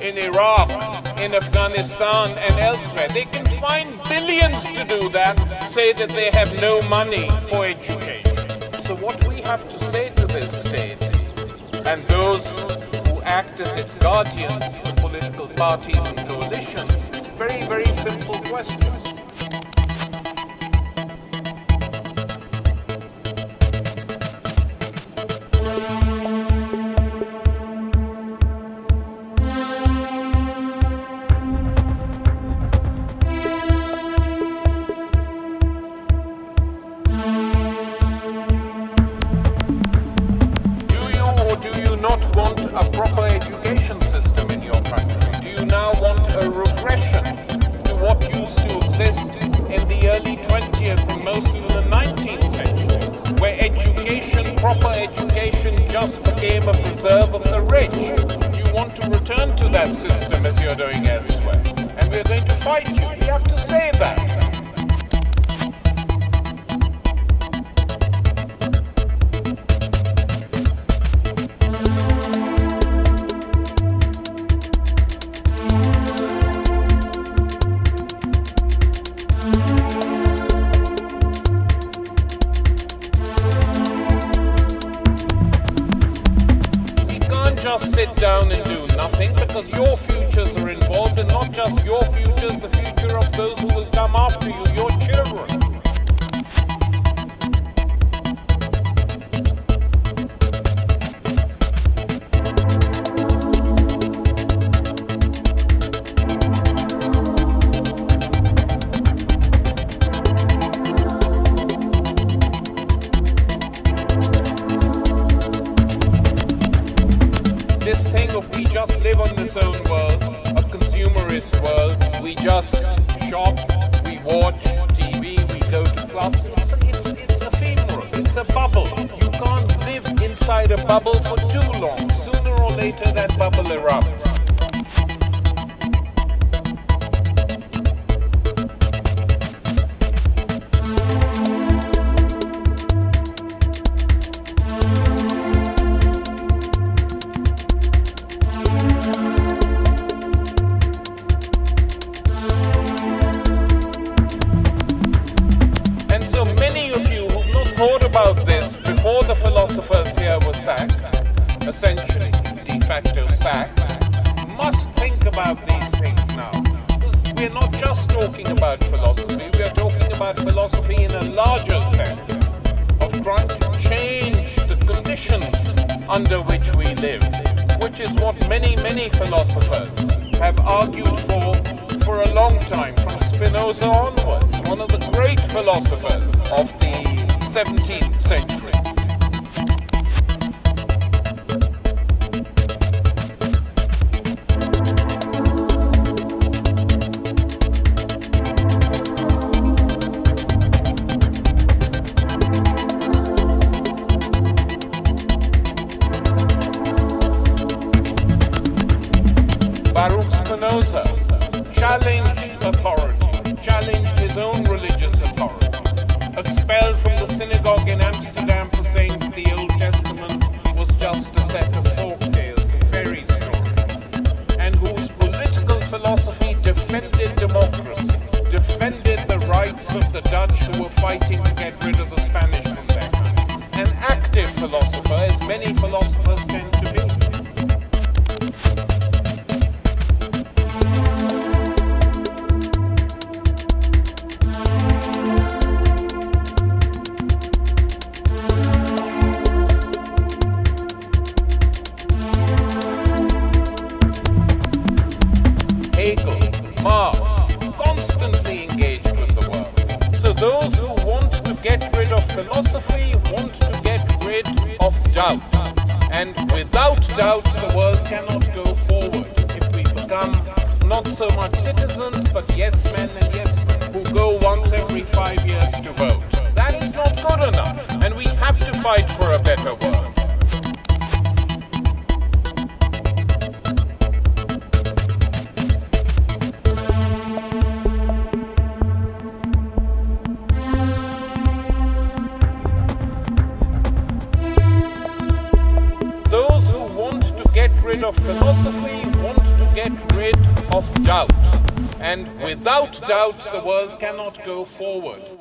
in Iraq, in Afghanistan and elsewhere. They can find billions to do that, say that they have no money for education. So what we have to say to this state and those who act as its guardians, the political parties and coalitions, very, very simple question. A proper education system in your country? Do you now want a regression to what used to exist in the early 20th and most of the 19th centuries, where education, proper education, just became a preserve of the rich? Do you want to return to that system as you're doing elsewhere? And we're going to fight you. We have to say that. Just sit down and do nothing, because your futures are involved, and not just your futures, the future of those who will come after you, your children. This thing of we just live on this own world, a consumerist world, we just shop, we watch TV, we go to clubs, it's ephemeral, it's a bubble. You can't live inside a bubble for too long. Sooner or later that bubble erupts. Thought about this before the philosophers here were sacked, essentially de facto sacked, must think about these things now. Because we're not just talking about philosophy, we are talking about philosophy in a larger sense of trying to change the conditions under which we live, which is what many, many philosophers have argued for a long time, from Spinoza onwards, one of the great philosophers of the 17th century. Baruch Spinoza challenged authority, challenged his own religious authority, expelled from the synagogue in Amsterdam for saying that the Old Testament was just a set of folk tales, fairy stories, and whose political philosophy defended democracy, defended the rights of the Dutch who were fighting to get rid of the Spanish from their country. An active philosopher, as many philosophers tend to be. Marx, constantly engaged with the world. So those who want to get rid of philosophy want to get rid of doubt. And without doubt, the world cannot go forward if we become not so much citizens, but yes men and yes women who go once every 5 years to vote. That is not good enough, and we have to fight for a better world. Those who want to get rid of philosophy want to get rid of doubt. And without doubt, the world cannot go forward.